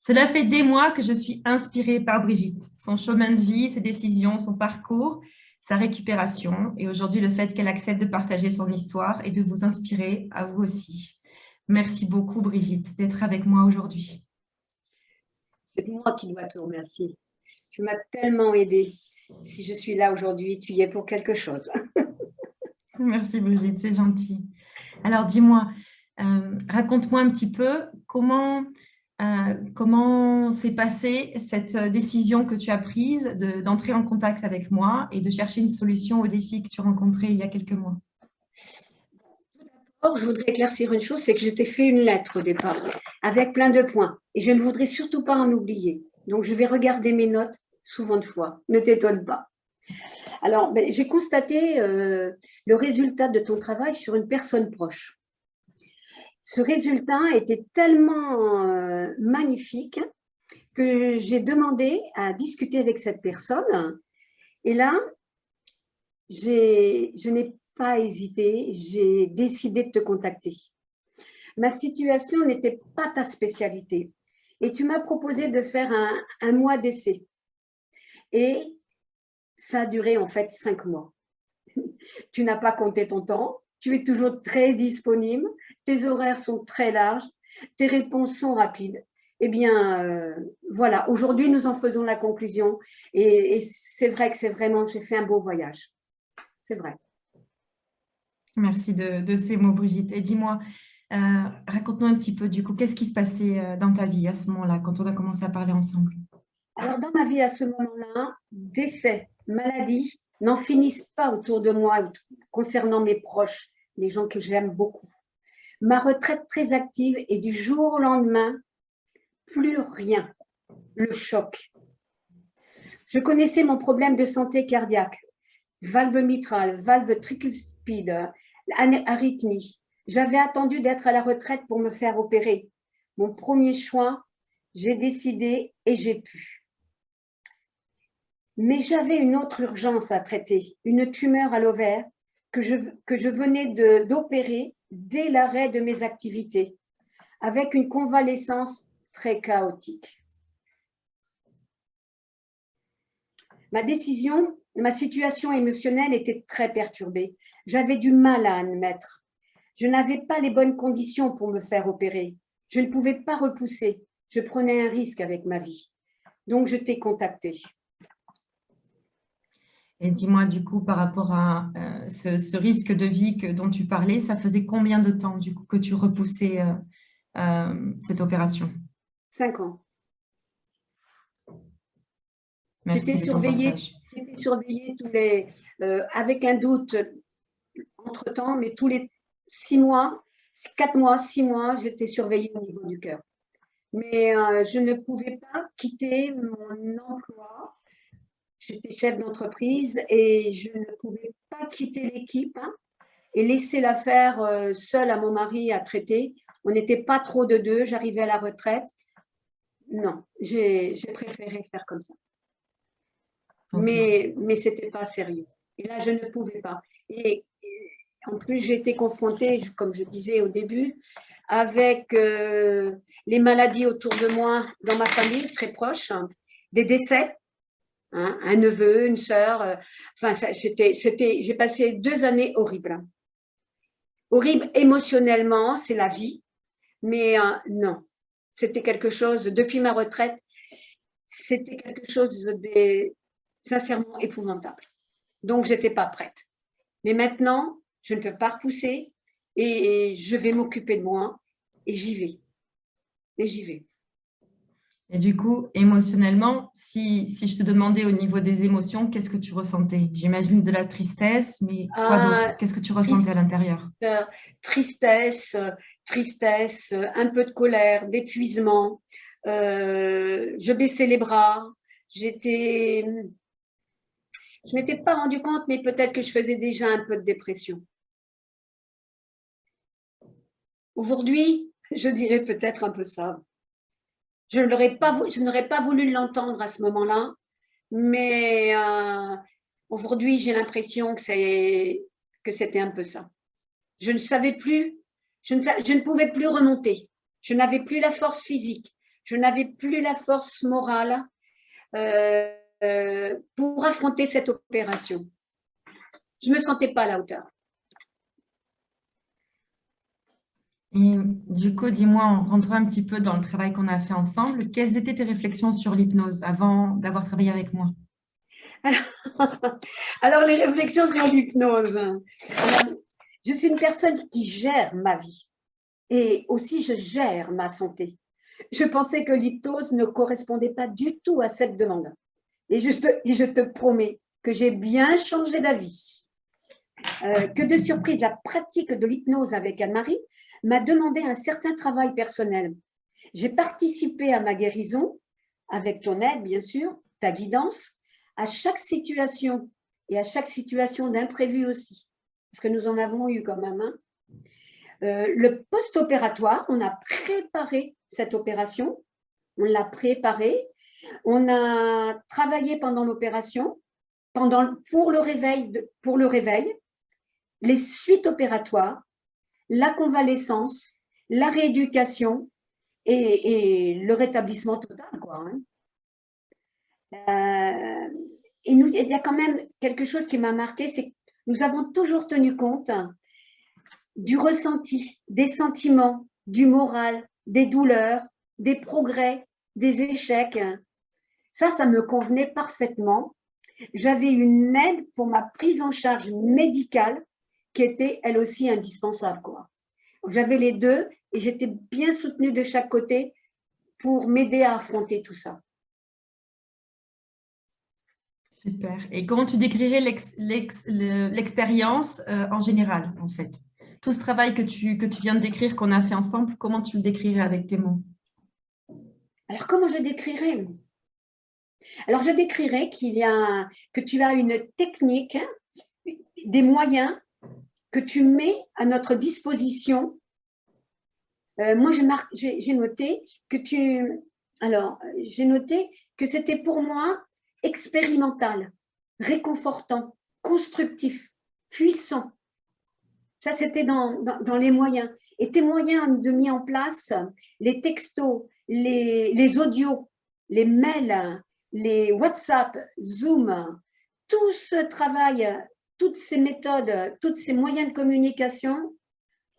Cela fait des mois que je suis inspirée par Brigitte, son chemin de vie, ses décisions, son parcours, sa récupération et aujourd'hui le fait qu'elle accepte de partager son histoire et de vous inspirer à vous aussi. Merci beaucoup Brigitte d'être avec moi aujourd'hui. C'est moi qui dois te remercier. Tu m'as tellement aidée. Si je suis là aujourd'hui, tu y es pour quelque chose. Merci Brigitte, c'est gentil. Alors dis-moi, raconte-moi un petit peu comment s'est passée cette décision que tu as prise d'entrer en contact avec moi et de chercher une solution au défi que tu rencontrais il y a quelques mois. Or, je voudrais éclaircir une chose, c'est que je t'ai fait une lettre au départ, avec plein de points. Et je ne voudrais surtout pas en oublier. Donc, je vais regarder mes notes souvent de fois. Ne t'étonne pas. Alors, j'ai constaté le résultat de ton travail sur une personne proche. Ce résultat était tellement magnifique que j'ai demandé à discuter avec cette personne. Et là, je n'ai pas hésité, j'ai décidé de te contacter. Ma situation n'était pas ta spécialité et tu m'as proposé de faire un mois d'essai. Et ça a duré en fait 5 mois. Tu n'as pas compté ton temps, tu es toujours très disponible, tes horaires sont très larges, tes réponses sont rapides. Eh bien, voilà, aujourd'hui, nous en faisons la conclusion. Et c'est vrai que j'ai fait un beau voyage. C'est vrai. Merci de ces mots Brigitte. Et dis-moi, raconte-nous un petit peu du coup, qu'est-ce qui se passait dans ta vie à ce moment-là, quand on a commencé à parler ensemble? Alors, dans ma vie à ce moment-là, décès, maladie n'en finissent pas autour de moi concernant mes proches, les gens que j'aime beaucoup. Ma retraite très active et du jour au lendemain, plus rien. Le choc. Je connaissais mon problème de santé cardiaque, valve mitrale, valve tricuspide, arythmie. J'avais attendu d'être à la retraite pour me faire opérer. Mon premier choix, j'ai décidé et j'ai pu. Mais j'avais une autre urgence à traiter, une tumeur à l'ovaire que je venais d'opérer dès l'arrêt de mes activités, avec une convalescence très chaotique. Ma situation émotionnelle était très perturbée. J'avais du mal à admettre. Je n'avais pas les bonnes conditions pour me faire opérer. Je ne pouvais pas repousser. Je prenais un risque avec ma vie. Donc, je t'ai contacté. Et dis-moi, du coup, par rapport à ce risque de vie dont tu parlais, ça faisait combien de temps, du coup, que tu repoussais cette opération? 5 ans. Merci de ton partage. J'étais surveillée avec un doute entre-temps, mais tous les 6 mois, 4 mois, 6 mois, j'étais surveillée au niveau du cœur. Mais je ne pouvais pas quitter mon emploi. J'étais chef d'entreprise et je ne pouvais pas quitter l'équipe et laisser l'affaire seule à mon mari à traiter. On n'était pas trop de deux, j'arrivais à la retraite. Non, j'ai préféré faire comme ça. Okay. Mais ce n'était pas sérieux. Et là, je ne pouvais pas. Et en plus, j'ai été confrontée, comme je disais au début, avec les maladies autour de moi, dans ma famille très proche, des décès, un neveu, une sœur. Enfin, j'ai passé 2 années horribles. Horribles émotionnellement, c'est la vie, mais non, c'était quelque chose, depuis ma retraite, c'était quelque chose de sincèrement épouvantable. Donc, je n'étais pas prête. Mais maintenant, je ne peux pas repousser et je vais m'occuper de moi et j'y vais. Et j'y vais. Et du coup, émotionnellement, si je te demandais au niveau des émotions, qu'est-ce que tu ressentais? J'imagine de la tristesse, mais quoi d'autre? Qu'est-ce que tu ressentais à l'intérieur? Tristesse, un peu de colère, d'épuisement. Je baissais les bras. Je m'étais pas rendu compte, mais peut-être que je faisais déjà un peu de dépression. Aujourd'hui, je dirais peut-être un peu ça. Je n'aurais pas voulu l'entendre à ce moment-là, mais aujourd'hui, j'ai l'impression que c'était un peu ça. Je ne savais plus, je ne pouvais plus remonter. Je n'avais plus la force physique. je n'avais plus la force morale pour affronter cette opération. Je ne me sentais pas à la hauteur. Et du coup, dis-moi, en rentrant un petit peu dans le travail qu'on a fait ensemble, quelles étaient tes réflexions sur l'hypnose avant d'avoir travaillé avec moi? Alors, les réflexions sur l'hypnose. Je suis une personne qui gère ma vie et aussi je gère ma santé. Je pensais que l'hypnose ne correspondait pas du tout à cette demande. Et je te promets que j'ai bien changé d'avis. Que de surprise, la pratique de l'hypnose avec Anne-Marie m'a demandé un certain travail personnel. J'ai participé à ma guérison, avec ton aide, bien sûr, ta guidance, à chaque situation et à chaque situation d'imprévu aussi, parce que nous en avons eu quand même. Hein. Le post-opératoire, on a préparé cette opération, on l'a préparée, on a travaillé pendant l'opération, pour le réveil, les suites opératoires, la convalescence, la rééducation et le rétablissement total, quoi. Hein. Et il y a quand même quelque chose qui m'a marqué, c'est que nous avons toujours tenu compte du ressenti, des sentiments, du moral, des douleurs, des progrès, des échecs. Ça me convenait parfaitement. J'avais une aide pour ma prise en charge médicale qui était elle aussi indispensable, quoi. J'avais les deux et j'étais bien soutenue de chaque côté pour m'aider à affronter tout ça. Super. Et comment tu décrirais l'expérience en général, en fait? Tout ce travail que tu viens de décrire, qu'on a fait ensemble, comment tu le décrirais avec tes mots? Alors, comment je décrirais? Alors, je décrirais que tu as une technique, des moyens que tu mets à notre disposition. Moi, j'ai noté que j'ai noté que c'était pour moi expérimental, réconfortant, constructif, puissant. Ça, c'était dans les moyens. Et tes moyens de mis en place, les textos, les audios, les mails, les WhatsApp, Zoom, tout ce travail, toutes ces méthodes, tous ces moyens de communication,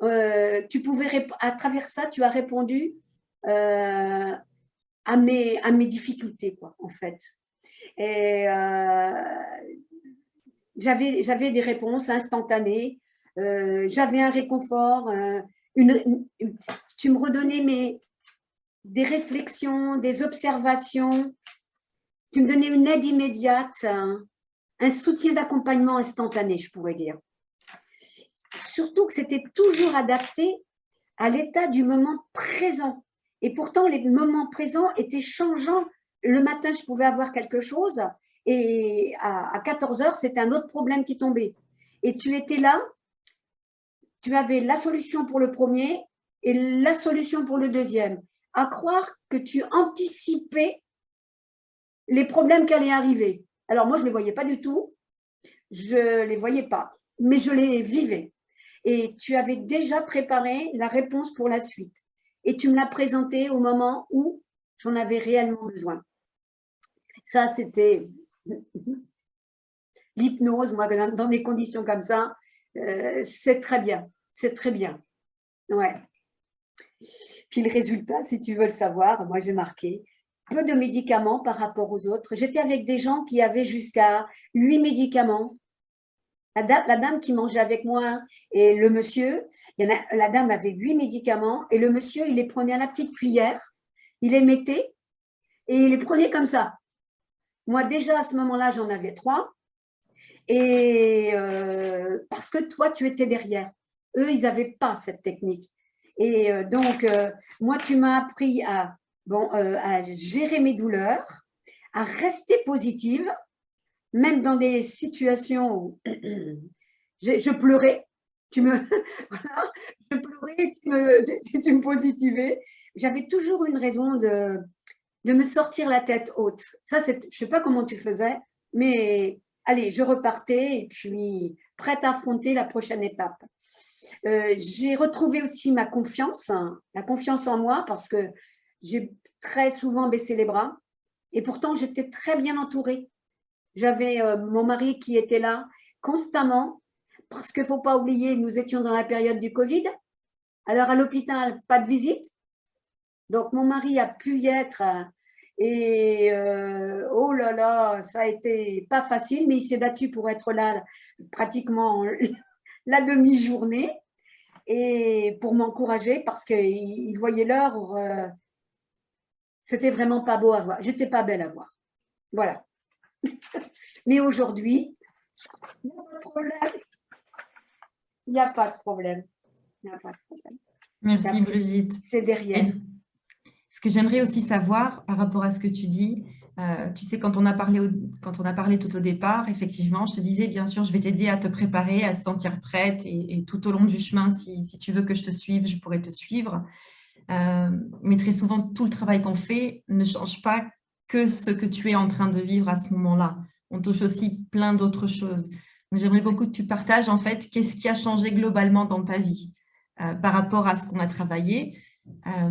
à travers ça, tu as répondu à mes difficultés, quoi, en fait. Et j'avais des réponses instantanées, j'avais un réconfort, tu me redonnais des réflexions, des observations, tu me donnais une aide immédiate, un soutien d'accompagnement instantané, je pourrais dire. Surtout que c'était toujours adapté à l'état du moment présent. Et pourtant, les moments présents étaient changeants. Le matin, je pouvais avoir quelque chose et à 14 heures, c'était un autre problème qui tombait. Et tu étais là, tu avais la solution pour le premier et la solution pour le deuxième. À croire que tu anticipais les problèmes qui allaient arriver. Alors moi, je ne les voyais pas du tout, je ne les voyais pas, mais je les vivais. Et tu avais déjà préparé la réponse pour la suite. Et tu me l'as présentée au moment où j'en avais réellement besoin. Ça, c'était l'hypnose. Moi, dans des conditions comme ça, c'est très bien. C'est très bien. Ouais. Puis le résultat, si tu veux le savoir, moi, j'ai marqué peu de médicaments par rapport aux autres. J'étais avec des gens qui avaient jusqu'à 8 médicaments. La dame qui mangeait avec moi et le monsieur, la dame avait 8 médicaments et le monsieur, il les prenait à la petite cuillère, il les mettait et il les prenait comme ça. Moi, déjà, à ce moment-là, j'en avais 3 et parce que toi, tu étais derrière. Eux, ils n'avaient pas cette technique. Et donc, moi, tu m'as appris à gérer mes douleurs, à rester positive, même dans des situations où je pleurais, voilà, je pleurais, tu me positivais. J'avais toujours une raison de me sortir la tête haute. Ça, je ne sais pas comment tu faisais, mais allez, je repartais et puis prête à affronter la prochaine étape. J'ai retrouvé aussi ma confiance, la confiance en moi, parce que J'ai très souvent baissé les bras. Et pourtant, j'étais très bien entourée. J'avais mon mari qui était là constamment, parce qu'il ne faut pas oublier, nous étions dans la période du Covid. Alors, à l'hôpital, pas de visite. Donc, mon mari a pu y être. Et oh là là, ça a été pas facile, mais il s'est battu pour être là pratiquement la demi-journée et pour m'encourager parce qu'il voyait l'heure. C'était vraiment pas beau à voir. J'étais pas belle à voir. Voilà. Mais aujourd'hui, il n'y a pas de problème. Il n'y a pas de problème. Il n'y a pas de problème. Merci Brigitte. C'est derrière. Et ce que j'aimerais aussi savoir par rapport à ce que tu dis, tu sais, quand on a parlé tout au départ, effectivement, je te disais, bien sûr, je vais t'aider à te préparer, à te sentir prête et tout au long du chemin, si tu veux que je te suive, je pourrai te suivre. Mais très souvent, tout le travail qu'on fait ne change pas que ce que tu es en train de vivre à ce moment-là. On touche aussi plein d'autres choses. Donc, j'aimerais beaucoup que tu partages, en fait, qu'est-ce qui a changé globalement dans ta vie par rapport à ce qu'on a travaillé,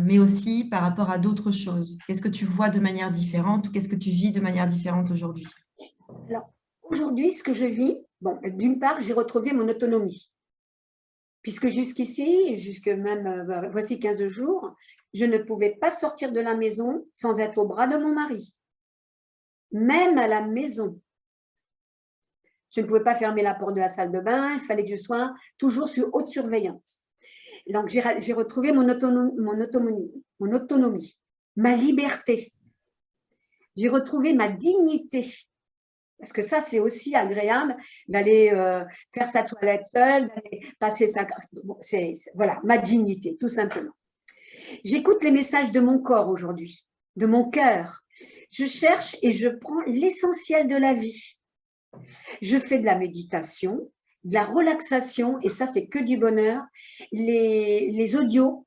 mais aussi par rapport à d'autres choses. Qu'est-ce que tu vois de manière différente ou qu'est-ce que tu vis de manière différente aujourd'hui? Alors, aujourd'hui, ce que je vis, bon, d'une part, j'ai retrouvé mon autonomie. Puisque jusqu'ici, jusque même voici 15 jours, je ne pouvais pas sortir de la maison sans être au bras de mon mari. Même à la maison. Je ne pouvais pas fermer la porte de la salle de bain, il fallait que je sois toujours sur haute surveillance. Donc, j'ai retrouvé mon autonomie, ma liberté. J'ai retrouvé ma dignité. Parce que ça, c'est aussi agréable d'aller faire sa toilette seule, d'aller passer sa… Bon, voilà, ma dignité, tout simplement. J'écoute les messages de mon corps aujourd'hui, de mon cœur. Je cherche et je prends l'essentiel de la vie. Je fais de la méditation, de la relaxation, et ça, c'est que du bonheur. Les audios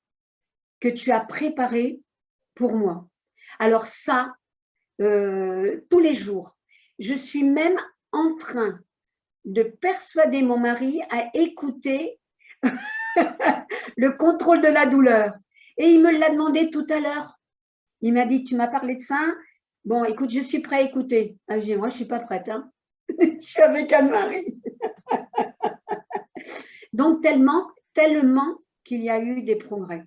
que tu as préparés pour moi. Alors ça, tous les jours, je suis même en train de persuader mon mari à écouter le contrôle de la douleur. Et il me l'a demandé tout à l'heure. Il m'a dit, tu m'as parlé de ça? Bon, écoute, je suis prêt à écouter. Ah, j'ai dit, moi, je ne suis pas prête. Hein. Je suis avec Anne-Marie. Donc, tellement qu'il y a eu des progrès.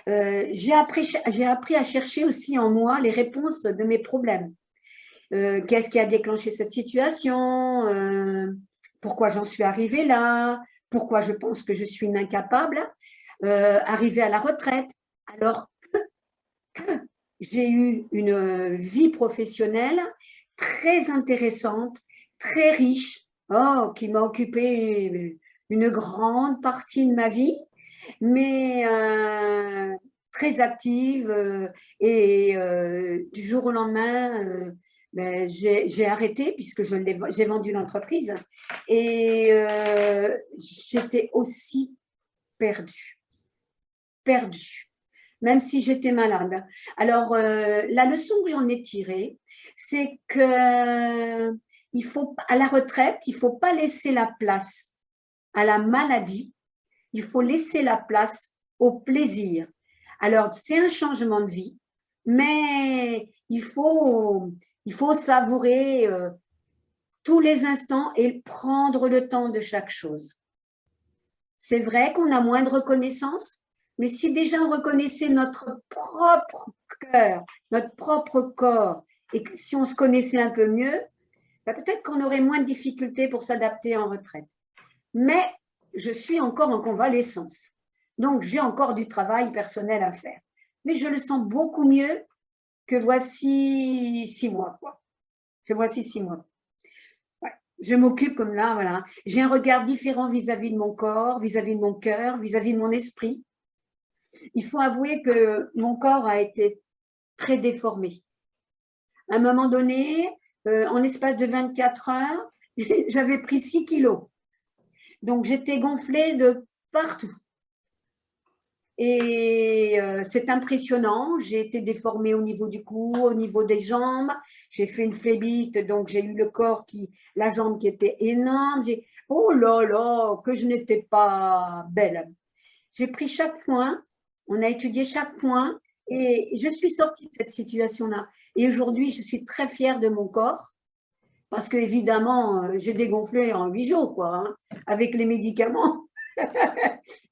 J'ai appris à chercher aussi en moi les réponses de mes problèmes. Qu'est-ce qui a déclenché cette situation? Pourquoi j'en suis arrivée là? Pourquoi je pense que je suis une incapable? Arrivée à la retraite, alors que j'ai eu une vie professionnelle très intéressante, très riche, qui m'a occupé une grande partie de ma vie, mais très active et du jour au lendemain, j'ai arrêté puisque j'ai vendu l'entreprise et j'étais aussi perdue, même si j'étais malade. Alors, la leçon que j'en ai tirée, c'est que à la retraite, il ne faut pas laisser la place à la maladie, il faut laisser la place au plaisir. Alors, c'est un changement de vie, mais il faut savourer tous les instants et prendre le temps de chaque chose. C'est vrai qu'on a moins de reconnaissance, mais si déjà on reconnaissait notre propre cœur, notre propre corps, et que si on se connaissait un peu mieux, peut-être qu'on aurait moins de difficultés pour s'adapter en retraite. Mais je suis encore en convalescence. Donc, j'ai encore du travail personnel à faire. Mais je le sens beaucoup mieux que voici 6 mois. Quoi. Que voici 6 mois. Ouais. Je m'occupe comme là, voilà. J'ai un regard différent vis-à-vis de mon corps, vis-à-vis de mon cœur, vis-à-vis de mon esprit. Il faut avouer que mon corps a été très déformé. À un moment donné, en l'espace de 24 heures, j'avais pris 6 kilos. Donc, j'étais gonflée de partout. Et c'est impressionnant. J'ai été déformée au niveau du cou, au niveau des jambes. J'ai fait une phlébite, donc j'ai eu le corps la jambe qui était énorme. Oh là là, que je n'étais pas belle. J'ai pris chaque point. On a étudié chaque point Et je suis sortie de cette situation-là. Et aujourd'hui, je suis très fière de mon corps parce qu'évidemment, j'ai dégonflé en 8 jours, quoi, hein, avec les médicaments.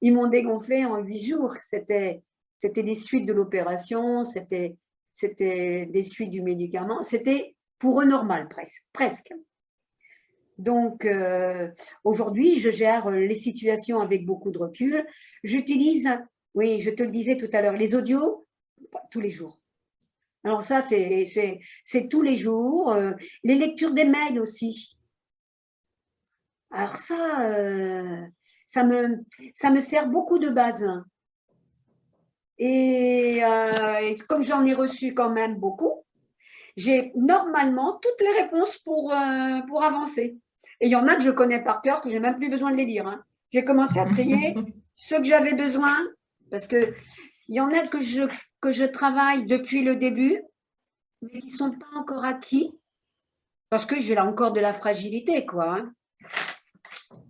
Ils m'ont dégonflé en 8 jours. C'était des suites de l'opération, c'était des suites du médicament. C'était pour eux normal, presque. Presque. Donc, aujourd'hui, je gère les situations avec beaucoup de recul. J'utilise, oui, je te le disais tout à l'heure, les audios tous les jours. Alors ça, c'est tous les jours. Les lectures des mails aussi. Alors ça me sert beaucoup de base. Et comme j'en ai reçu quand même beaucoup, j'ai normalement toutes les réponses pour avancer. Et il y en a que je connais par cœur, que j'ai même plus besoin de les lire, hein. J'ai commencé à trier ceux que j'avais besoin, parce que il y en a que je travaille depuis le début, mais qui ne sont pas encore acquis, parce que j'ai là encore de la fragilité, quoi, hein.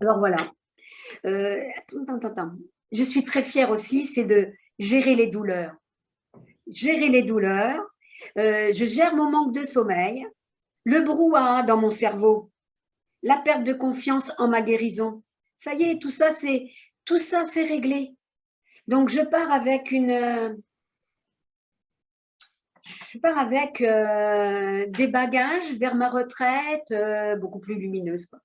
Alors voilà. Attends. Je suis très fière aussi, c'est de gérer les douleurs. Gérer les douleurs. Je gère mon manque de sommeil, le brouhaha dans mon cerveau, la perte de confiance en ma guérison. Ça y est, tout ça, c'est réglé. Donc, je pars avec des bagages vers ma retraite beaucoup plus lumineuse, quoi.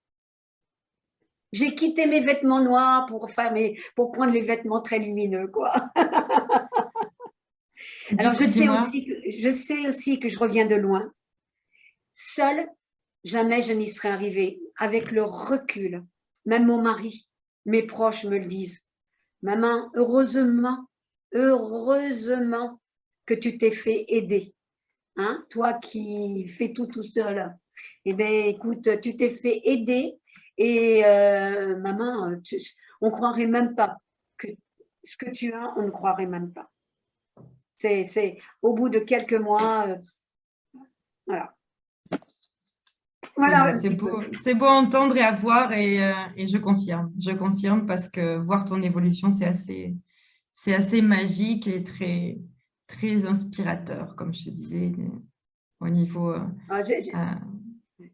J'ai quitté mes vêtements noirs pour prendre les vêtements très lumineux, quoi. Alors, Du coup, dis-moi, je sais aussi que je reviens de loin. Seule, jamais je n'y serais arrivée. Avec le recul, même mon mari, mes proches me le disent. Maman, heureusement que tu t'es fait aider. Hein, toi qui fais tout seul. Eh bien, écoute, tu t'es fait aider et maman, on ne croirait même pas que ce que tu as, on ne croirait même pas. C'est au bout de quelques mois, voilà. Voilà un petit peu. c'est beau à entendre et à voir et je confirme parce que voir ton évolution, c'est assez magique et très, très inspirateur, comme je te disais, au niveau. Ah, Euh,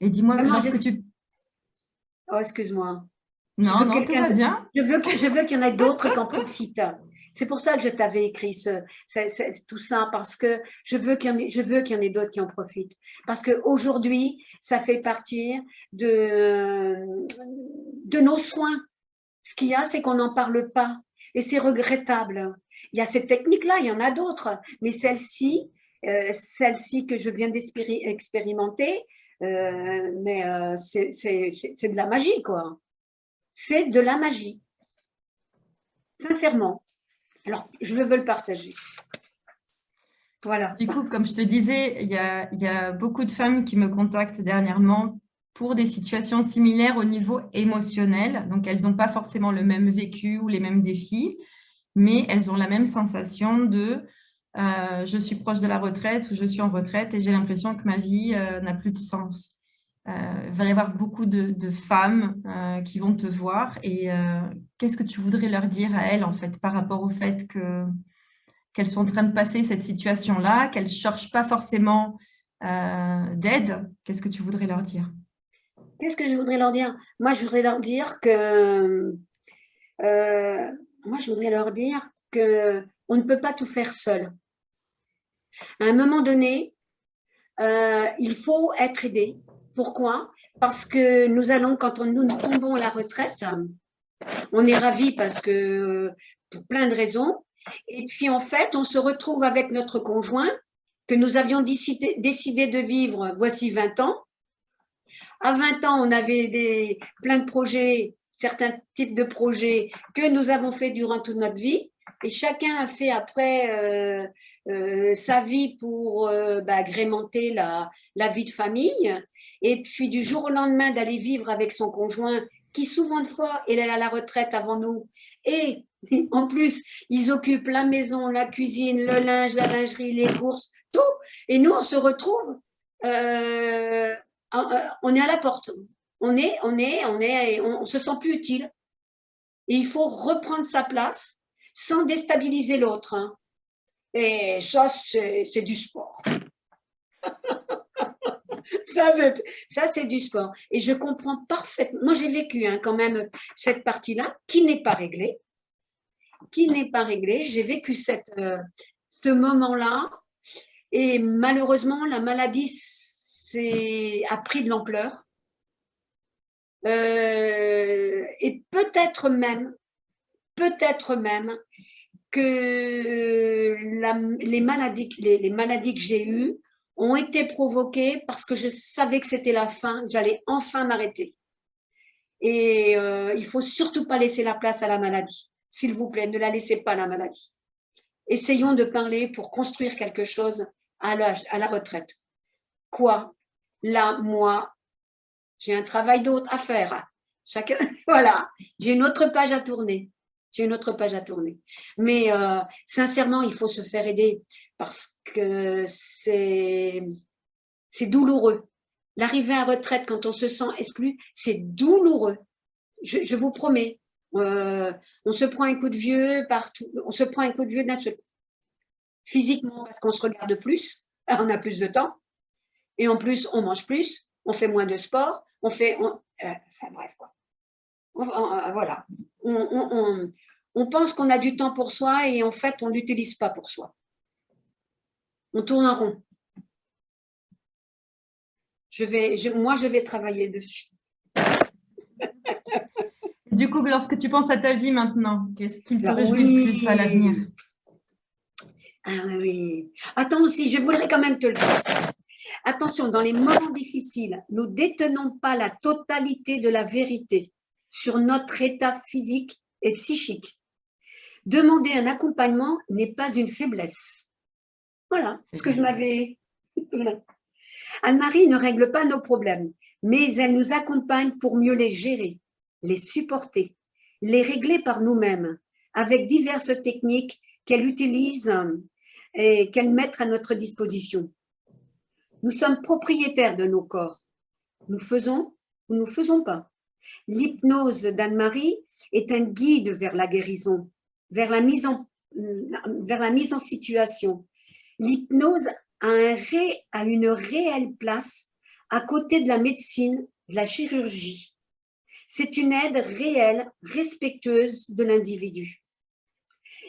et dis-moi, maman, lorsque tu. oh, excuse-moi. Je Non, veux non, tout quelqu'un va de... bien. je veux qu'il y en ait d'autres qui en profitent. C'est pour ça que je t'avais écrit tout ça, parce que je veux qu'il y en ait d'autres qui en profitent. Parce qu'aujourd'hui, ça fait partie de nos soins. Ce qu'il y a, c'est qu'on n'en parle pas. Et c'est regrettable. Il y a cette technique-là, il y en a d'autres. Mais celle-ci que je viens d'expérimenter, c'est de la magie, quoi. C'est de la magie. Sincèrement. Alors, je veux le partager. Voilà. Du coup, comme je te disais, il y a beaucoup de femmes qui me contactent dernièrement pour des situations similaires au niveau émotionnel. Donc, elles n'ont pas forcément le même vécu ou les mêmes défis, mais elles ont la même sensation de je suis proche de la retraite ou je suis en retraite et j'ai l'impression que ma vie n'a plus de sens. Il va y avoir beaucoup de femmes qui vont te voir et qu'est-ce que tu voudrais leur dire à elles en fait par rapport au fait qu'elles sont en train de passer cette situation-là, qu'elles ne cherchent pas forcément d'aide? Qu'est-ce que tu voudrais leur dire? Qu'est-ce que je voudrais leur dire? Moi, je voudrais leur dire que on ne peut pas tout faire seul. À un moment donné, il faut être aidé. Pourquoi? Parce que quand nous tombons à la retraite, on est ravis parce que pour plein de raisons. Et puis en fait, on se retrouve avec notre conjoint que nous avions décidé de vivre voici 20 ans. À 20 ans, on avait plein de projets, certains types de projets que nous avons fait durant toute notre vie. Et chacun a fait après sa vie pour agrémenter la vie de famille. Et puis du jour au lendemain, d'aller vivre avec son conjoint, qui souvent de fois, il est à la retraite avant nous. Et en plus, ils occupent la maison, la cuisine, le linge, la lingerie, les courses, tout. Et nous, on se retrouve, on est à la porte. On se sent plus utile. Et il faut reprendre sa place. sans déstabiliser l'autre, hein. Et ça, c'est du sport. Ça, c'est du sport. Et je comprends parfaitement. Moi, j'ai vécu hein, quand même cette partie-là qui n'est pas réglée. Qui n'est pas réglée. J'ai vécu ce moment-là. Et malheureusement, la maladie a pris de l'ampleur. Et peut-être même que les maladies que j'ai eues ont été provoquées parce que je savais que c'était la fin, que j'allais enfin m'arrêter. Et il ne faut surtout pas laisser la place à la maladie. S'il vous plaît, ne la laissez pas, la maladie. Essayons de parler pour construire quelque chose à la retraite. Quoi? Là, moi, j'ai un travail d'autre à faire. Chacun, voilà, j'ai une autre page à tourner. Mais sincèrement, il faut se faire aider parce que c'est douloureux. L'arrivée à retraite, quand on se sent exclu, c'est douloureux. Je vous promets. On se prend un coup de vieux partout. On se prend un coup de vieux d'un seul coup. Physiquement, parce qu'on se regarde plus, on a plus de temps. Et en plus, on mange plus, on fait moins de sport, enfin bref, quoi. Voilà. On pense qu'on a du temps pour soi et en fait, on ne l'utilise pas pour soi. On tourne en rond. Moi, je vais travailler dessus. Du coup, lorsque tu penses à ta vie maintenant, qu'est-ce qui te réjouit le plus à l'avenir? Ah oui. Attends aussi, je voudrais quand même te le dire. Attention, dans les moments difficiles, nous détenons pas la totalité de la vérité sur notre état physique et psychique. Demander un accompagnement n'est pas une faiblesse. Voilà ce que je m'avais. Anne-Marie ne règle pas nos problèmes, mais elle nous accompagne pour mieux les gérer, les supporter, les régler par nous-mêmes, avec diverses techniques qu'elle utilise et qu'elle met à notre disposition. Nous sommes propriétaires de nos corps. Nous faisons ou nous ne faisons pas. L'hypnose d'Anne-Marie est un guide vers la guérison, vers la mise en situation. L'hypnose a une réelle place à côté de la médecine, de la chirurgie. C'est une aide réelle, respectueuse de l'individu.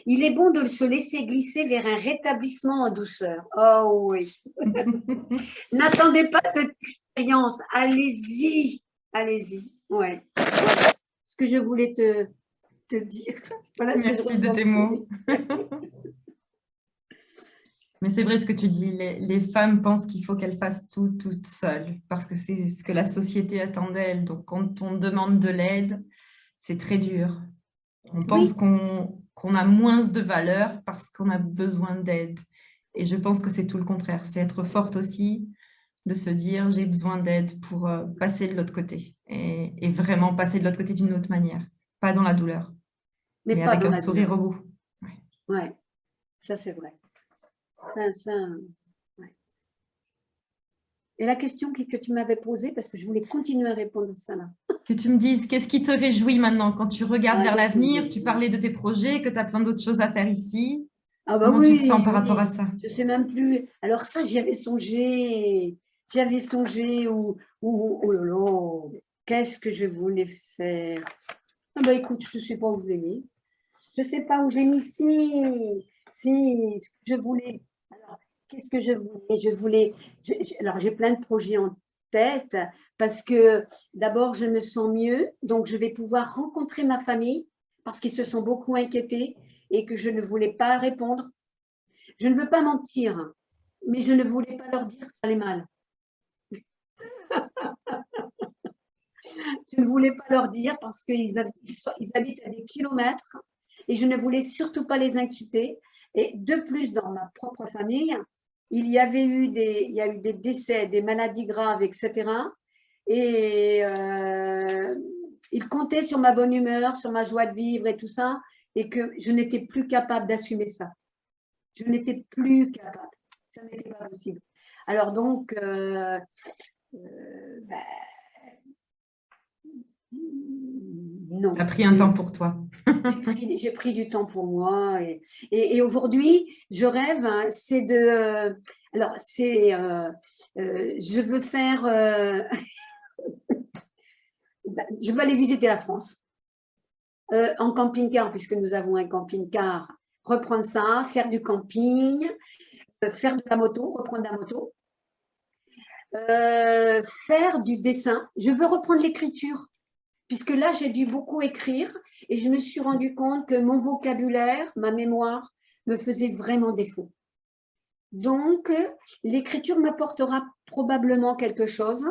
Il est bon de se laisser glisser vers un rétablissement en douceur. Oh oui. N'attendez pas cette expérience. Allez-y. Allez-y. Ouais. Voilà ce que je voulais te dire. Voilà ce que je Merci de tes mots. Mais c'est vrai ce que tu dis, les femmes pensent qu'il faut qu'elles fassent tout toutes seules parce que c'est ce que la société attend d'elles. Donc, quand on demande de l'aide, c'est très dur. On pense qu'on a moins de valeur parce qu'on a besoin d'aide. Et je pense que c'est tout le contraire. C'est être forte aussi, de se dire j'ai besoin d'aide pour passer de l'autre côté et vraiment passer de l'autre côté d'une autre manière. Pas dans la douleur, mais avec un sourire au bout. Ouais, ça c'est vrai. Ouais. Et la question que tu m'avais posée, parce que je voulais continuer à répondre à ça là. Que tu me dises, qu'est-ce qui te réjouit maintenant quand tu regardes vers l'avenir? Tu parlais de tes projets, que tu as plein d'autres choses à faire ici. Ah bah Comment tu te sens par rapport à ça? Je ne sais même plus. Alors ça, j'y avais songé. Oh là là, qu'est-ce que je voulais faire? Ah bah écoute, je ne sais pas où je l'ai mis. Je ne sais pas où j'ai mis. Si, je voulais. Alors, qu'est-ce que je voulais. Alors, j'ai plein de projets en tête parce que d'abord, je me sens mieux. Donc, je vais pouvoir rencontrer ma famille parce qu'ils se sont beaucoup inquiétés et que je ne voulais pas répondre. Je ne veux pas mentir, mais je ne voulais pas leur dire que ça allait mal. Je ne voulais pas leur dire parce qu'ils habitent à des kilomètres et je ne voulais surtout pas les inquiéter. Et de plus, dans ma propre famille, il y a eu des décès, des maladies graves, etc. Et ils comptaient sur ma bonne humeur, sur ma joie de vivre et tout ça, et que je n'étais plus capable d'assumer ça. Je n'étais plus capable. Ça n'était pas possible. Alors donc, Non. Tu as pris un temps pour toi. J'ai pris du temps pour moi et aujourd'hui, je rêve, hein, c'est de. Alors, c'est. Je veux faire. Je veux aller visiter la France en camping-car, puisque nous avons un camping-car. Reprendre ça, faire du camping, faire de la moto, reprendre la moto, faire du dessin. Je veux reprendre l'écriture, puisque là, j'ai dû beaucoup écrire et je me suis rendu compte que mon vocabulaire, ma mémoire, me faisait vraiment défaut. Donc, l'écriture m'apportera probablement quelque chose.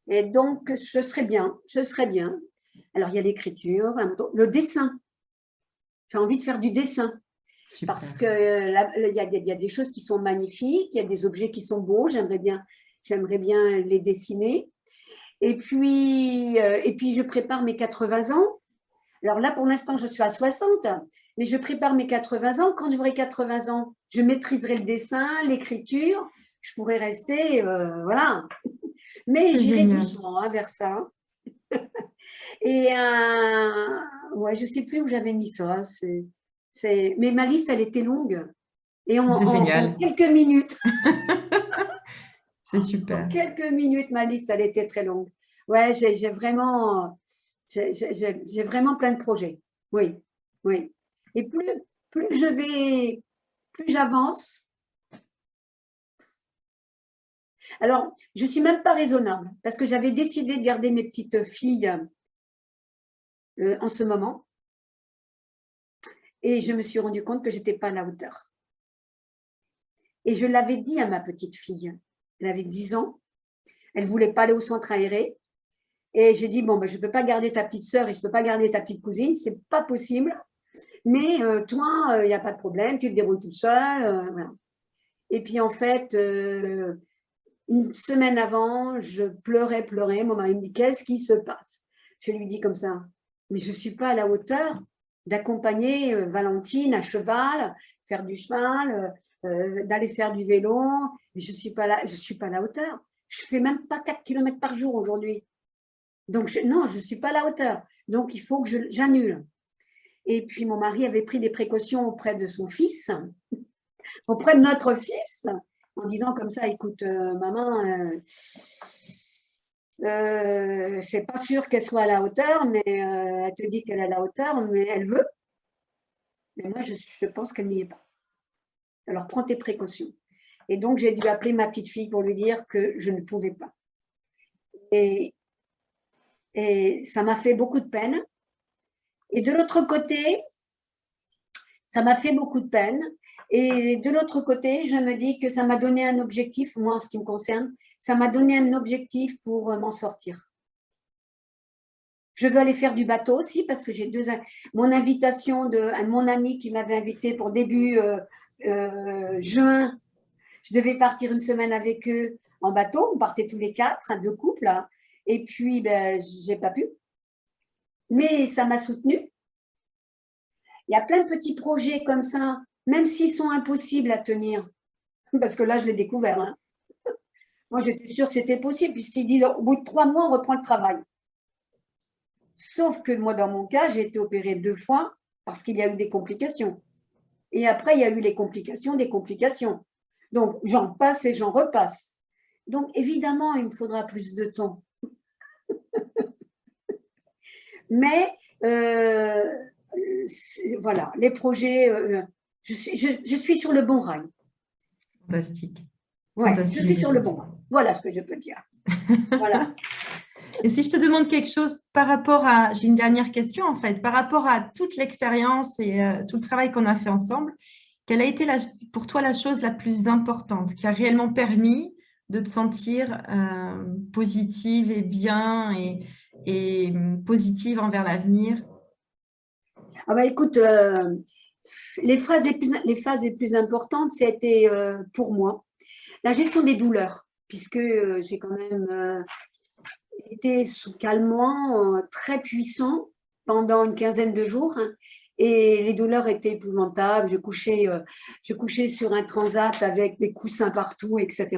Et donc, ce serait bien, ce serait bien. Alors, il y a l'écriture, le dessin. J'ai envie de faire du dessin. Super. Parce qu'il y a des choses qui sont magnifiques, il y a des objets qui sont beaux, j'aimerais bien les dessiner. Et puis, je prépare mes 80 ans. Alors là, pour l'instant, je suis à 60, mais je prépare mes 80 ans. Quand j'aurai 80 ans, je maîtriserai le dessin, l'écriture. Je pourrai rester, voilà. Mais j'irai doucement hein, vers ça. Et ouais, je ne sais plus où j'avais mis ça. Mais ma liste, elle était longue. Et en quelques minutes. C'est super. En quelques minutes, ma liste, elle était très longue. Ouais, j'ai vraiment plein de projets. Oui, oui. Et plus j'avance. Alors, je ne suis même pas raisonnable parce que j'avais décidé de garder mes petites filles en ce moment. Et je me suis rendu compte que je n'étais pas à la hauteur. Et je l'avais dit à ma petite fille. Elle avait 10 ans. Elle ne voulait pas aller au centre aéré. Et j'ai dit, bon, ben, je ne peux pas garder ta petite sœur et je ne peux pas garder ta petite cousine. Ce n'est pas possible. Mais toi, il n'y a pas de problème. Tu te débrouilles toute seule. Voilà. Et puis, en fait, une semaine avant, je pleurais. Mon mari me dit, qu'est-ce qui se passe? Je lui dis comme ça, mais je ne suis pas à la hauteur d'accompagner Valentine à cheval, faire du cheval, d'aller faire du vélo. Mais je ne suis pas là, je suis pas à la hauteur. Je ne fais même pas 4 km par jour aujourd'hui. Donc, non, je ne suis pas à la hauteur. Donc, il faut que j'annule. Et puis, mon mari avait pris des précautions auprès de son fils, auprès de notre fils, en disant comme ça, écoute, maman, c'est pas sûr qu'elle soit à la hauteur, mais elle te dit qu'elle est à la hauteur, mais elle veut. Mais moi, je pense qu'elle n'y est pas. Alors, prends tes précautions. Et donc, j'ai dû appeler ma petite fille pour lui dire que je ne pouvais pas. Et ça m'a fait beaucoup de peine. Et de l'autre côté, ça m'a fait beaucoup de peine. Et de l'autre côté, je me dis que ça m'a donné un objectif, moi en ce qui me concerne, ça m'a donné un objectif pour m'en sortir. Je veux aller faire du bateau aussi parce que j'ai mon invitation de mon ami qui m'avait invité pour début juin. Je devais partir une semaine avec eux en bateau. On partait tous les 4, deux couples. Hein. Et puis, ben, je n'ai pas pu. Mais ça m'a soutenue. Il y a plein de petits projets comme ça, même s'ils sont impossibles à tenir. Parce que là, je l'ai découvert. Hein. Moi, j'étais sûre que c'était possible, puisqu'ils disent au bout de 3 mois, on reprend le travail. Sauf que moi, dans mon cas, j'ai été opérée 2 fois parce qu'il y a eu des complications. Et après, il y a eu les complications des complications. Donc, j'en passe et j'en repasse. Donc, évidemment, il me faudra plus de temps. Mais, voilà, les projets, je suis sur le bon rail. Fantastique. Ouais, fantastique. Je suis sur le bon rail. Voilà ce que je peux dire. Voilà. Et si je te demande quelque chose par rapport à, j'ai une dernière question en fait, par rapport à toute l'expérience et tout le travail qu'on a fait ensemble, quelle a été pour toi la chose la plus importante qui a réellement permis de te sentir positive et bien et positive envers l'avenir? Ah bah écoute, les phases les plus importantes, c'était pour moi la gestion des douleurs, puisque j'ai quand même été sous calmant très puissant pendant une quinzaine de jours. Hein, Et les douleurs étaient épouvantables. Je couchais sur un transat avec des coussins partout, etc.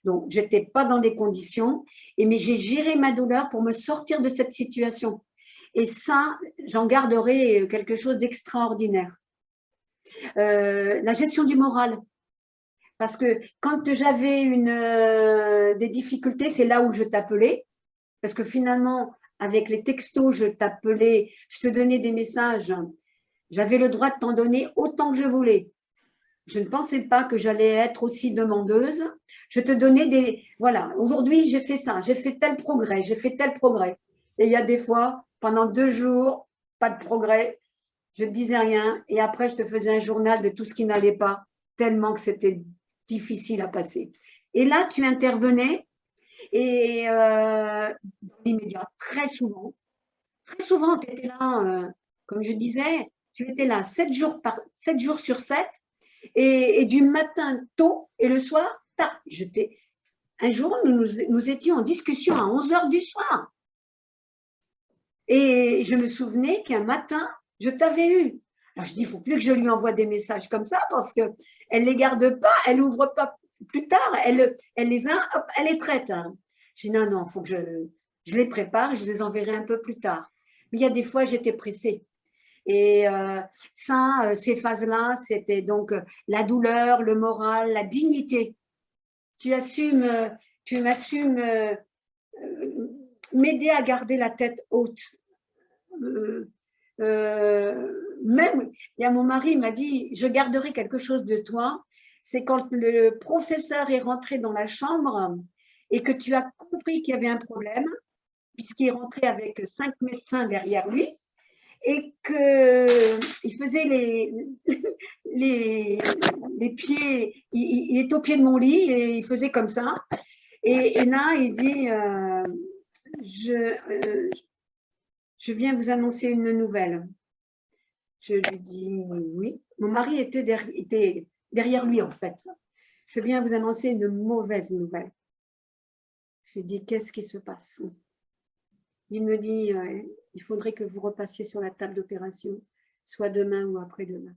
Donc, je n'étais pas dans des conditions. Mais j'ai géré ma douleur pour me sortir de cette situation. Et ça, j'en garderai quelque chose d'extraordinaire. La gestion du moral. Parce que quand j'avais des difficultés, c'est là où je t'appelais. Parce que finalement, avec les textos, je t'appelais, je te donnais des messages. J'avais le droit de t'en donner autant que je voulais. Je ne pensais pas que j'allais être aussi demandeuse. Je te donnais des… Voilà, aujourd'hui, j'ai fait ça, j'ai fait tel progrès, j'ai fait tel progrès. Et il y a des fois, pendant 2 jours, pas de progrès, je ne disais rien. Et après, je te faisais un journal de tout ce qui n'allait pas, tellement que c'était difficile à passer. Et là, tu intervenais et dans l'immédiat, très souvent, tu étais là, comme je disais, tu étais là 7 jours sur 7 et du matin tôt et le soir, tard. Un jour, nous étions en discussion à 11 heures du soir. Et je me souvenais qu'un matin, je t'avais eu. Alors je dis, il ne faut plus que je lui envoie des messages comme ça parce qu'elle ne les garde pas, elle n'ouvre pas plus tard, elle les traite. Hein. Je dis, non, il faut que je les prépare et je les enverrai un peu plus tard. Mais il y a des fois, j'étais pressée. Et ces phases-là, c'était donc la douleur, le moral, la dignité. Tu m'assumes m'aider à garder la tête haute. Même, il y a mon mari, il m'a dit, je garderai quelque chose de toi. C'est quand le professeur est rentré dans la chambre et que tu as compris qu'il y avait un problème, puisqu'il est rentré avec 5 médecins derrière lui, et qu'il faisait les pieds, il est au pied de mon lit et il faisait comme ça. Et là, il dit, je viens vous annoncer une nouvelle. Je lui dis oui. Mon mari était derrière lui, en fait. Je viens vous annoncer une mauvaise nouvelle. Je lui dis, qu'est-ce qui se passe? Il me dit, il faudrait que vous repassiez sur la table d'opération, soit demain ou après-demain.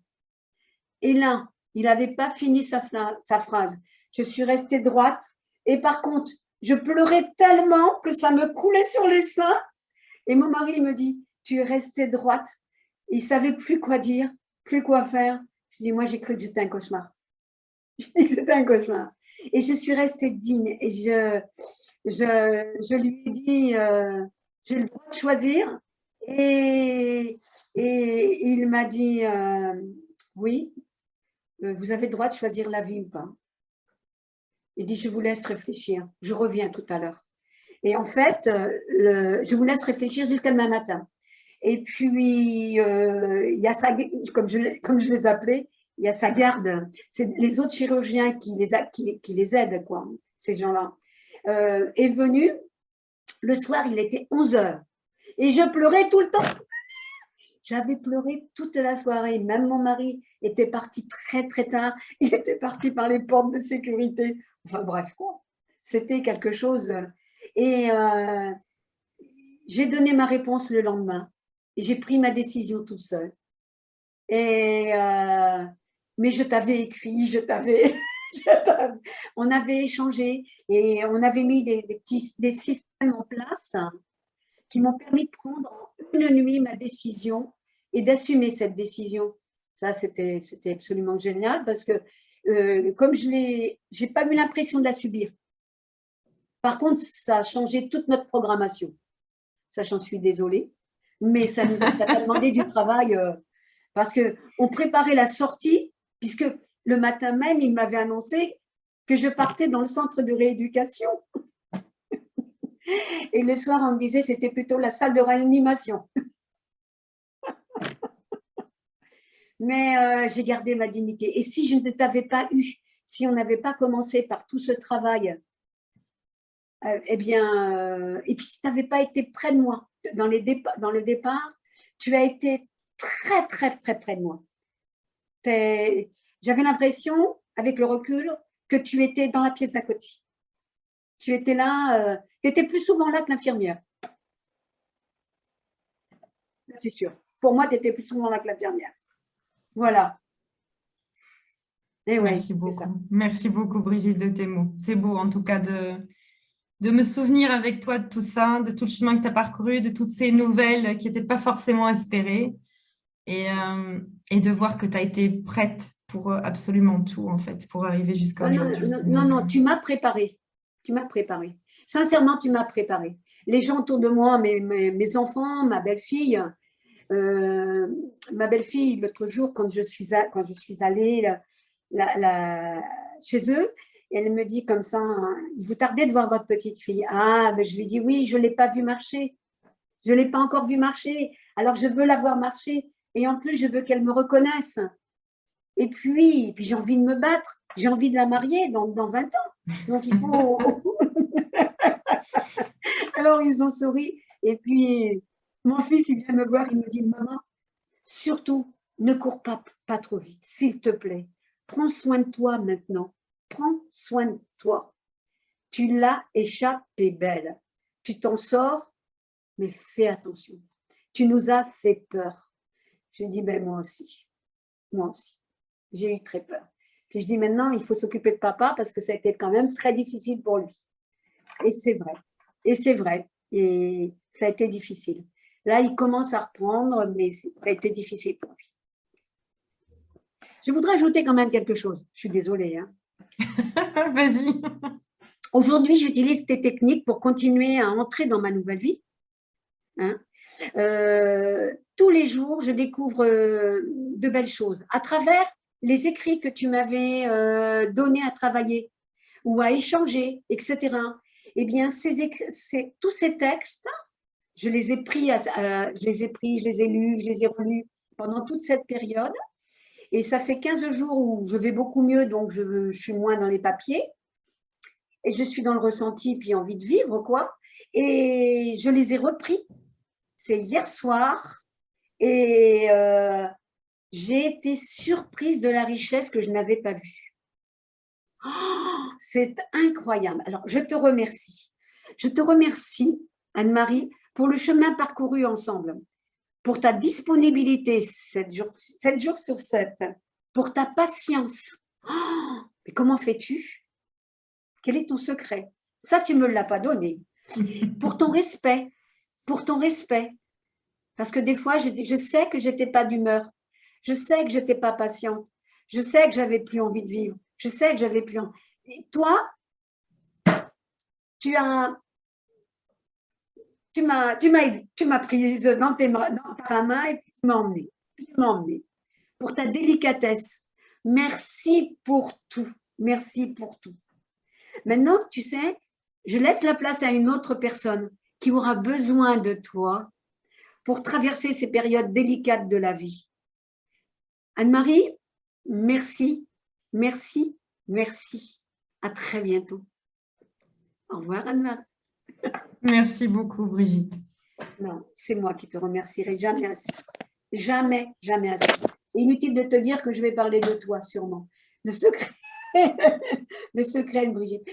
Et là, il n'avait pas fini sa phrase. Je suis restée droite. Et par contre, je pleurais tellement que ça me coulait sur les seins. Et mon mari me dit, tu es restée droite. Il ne savait plus quoi dire, plus quoi faire. Je dis, moi, j'ai cru que c'était un cauchemar. Je dis que c'était un cauchemar. Et je suis restée digne. Et je lui ai dit, j'ai le droit de choisir. Et il m'a dit, oui, vous avez le droit de choisir la vie ou pas. Il dit, je vous laisse réfléchir. Je reviens tout à l'heure. Et en fait, je vous laisse réfléchir jusqu'à demain matin. Et puis, il y a comme je les appelais, il y a sa garde. C'est les autres chirurgiens qui les aident, quoi, ces gens-là. Est venu, le soir, il était 11 heures. Et je pleurais tout le temps. J'avais pleuré toute la soirée. Même mon mari était parti très, très tard. Il était parti par les portes de sécurité. Enfin, bref, quoi. C'était quelque chose. Et j'ai donné ma réponse le lendemain. J'ai pris ma décision toute seule. Mais je t'avais écrit, on avait échangé et on avait mis des systèmes en place qui m'ont permis de prendre en une nuit ma décision et d'assumer cette décision. Ça, c'était absolument génial parce que comme j'ai pas eu l'impression de la subir. Par contre, ça a changé toute notre programmation. Ça, j'en suis désolée. Mais ça t'a demandé du travail parce qu'on préparait la sortie, puisque le matin même, il m'avait annoncé que je partais dans le centre de rééducation. Et le soir, on me disait que c'était plutôt la salle de réanimation. Mais j'ai gardé ma dignité. Et si je ne t'avais pas eu, si on n'avait pas commencé par tout ce travail, eh bien, et puis si tu n'avais pas été près de moi dans le départ, tu as été très, très, très près de moi. J'avais l'impression, avec le recul, que tu étais dans la pièce d'à côté. Tu étais là, tu étais plus souvent là que l'infirmière. C'est sûr. pour moi, tu étais plus souvent là que l'infirmière. Voilà. Et oui, Merci c'est ça. beaucoup. Merci beaucoup, Brigitte, de tes mots. C'est beau, en tout cas, de me souvenir avec toi de tout ça, de tout le chemin que tu as parcouru, de toutes ces nouvelles qui n'étaient pas forcément espérées et de voir que tu as été prête pour absolument tout, en fait, pour arriver jusqu'à Ah non, aujourd'hui. non, non, non, tu m'as préparé. Tu m'as préparé. Sincèrement, tu m'as préparé. Les gens autour de moi, mes enfants, ma belle-fille, l'autre jour, quand je suis allée chez eux, elle me dit comme ça, il vous tardait de voir votre petite fille. Ah, mais je lui dis oui, je ne l'ai pas vue marcher. Je ne l'ai pas encore vue marcher. Alors, je veux la voir marcher. Et en plus, je veux qu'elle me reconnaisse. Et puis j'ai envie de me battre. J'ai envie de la marier dans 20 ans. Donc, il faut… Alors, ils ont souri. Et puis, mon fils, il vient me voir, il me dit, maman, surtout, ne cours pas trop vite, s'il te plaît. Prends soin de toi maintenant. Prends soin de toi. Tu l'as échappé belle. Tu t'en sors, mais fais attention. Tu nous as fait peur. Je dis, ben moi aussi. Moi aussi. J'ai eu très peur. Puis je dis, maintenant, il faut s'occuper de papa parce que ça a été quand même très difficile pour lui. Et c'est vrai. Et c'est vrai. Et ça a été difficile. Là, il commence à reprendre, mais ça a été difficile pour lui. Je voudrais ajouter quand même quelque chose. Je suis désolée. Hein. Vas-y. Aujourd'hui, j'utilise tes techniques pour continuer à entrer dans ma nouvelle vie. Hein. Tous les jours, je découvre de belles choses à travers les écrits que tu m'avais donnés à travailler ou à échanger, etc. Eh bien, tous ces textes, je les ai pris, je les ai lus, je les ai relus pendant toute cette période. Et ça fait 15 jours où je vais beaucoup mieux, donc je suis moins dans les papiers. Et je suis dans le ressenti, puis envie de vivre, quoi. Et je les ai repris. C'est hier soir. Et j'ai été surprise de la richesse que je n'avais pas vue. Oh, c'est incroyable. Alors, je te remercie. Je te remercie, Anne-Marie, pour le chemin parcouru ensemble, pour ta disponibilité 7 jours sur 7, pour ta patience. Oh, mais comment fais-tu? Quel est ton secret? Ça, tu ne me l'as pas donné. Pour ton respect, Parce que des fois, je sais que je n'étais pas d'humeur. Je sais que je n'étais pas patiente. Je sais que j'avais plus envie de vivre. Je sais que j'avais plus envie. Et toi, tu m'as prise par la main et tu m'as emmenée. Pour ta délicatesse. Merci pour tout. Merci pour tout. Maintenant, tu sais, je laisse la place à une autre personne qui aura besoin de toi pour traverser ces périodes délicates de la vie. Anne-Marie, merci, merci, merci. À très bientôt. Au revoir, Anne-Marie. Merci beaucoup, Brigitte. Non, c'est moi qui te remercierai jamais assez. Jamais, jamais assez. Inutile de te dire que je vais parler de toi, sûrement. Le secret de Brigitte.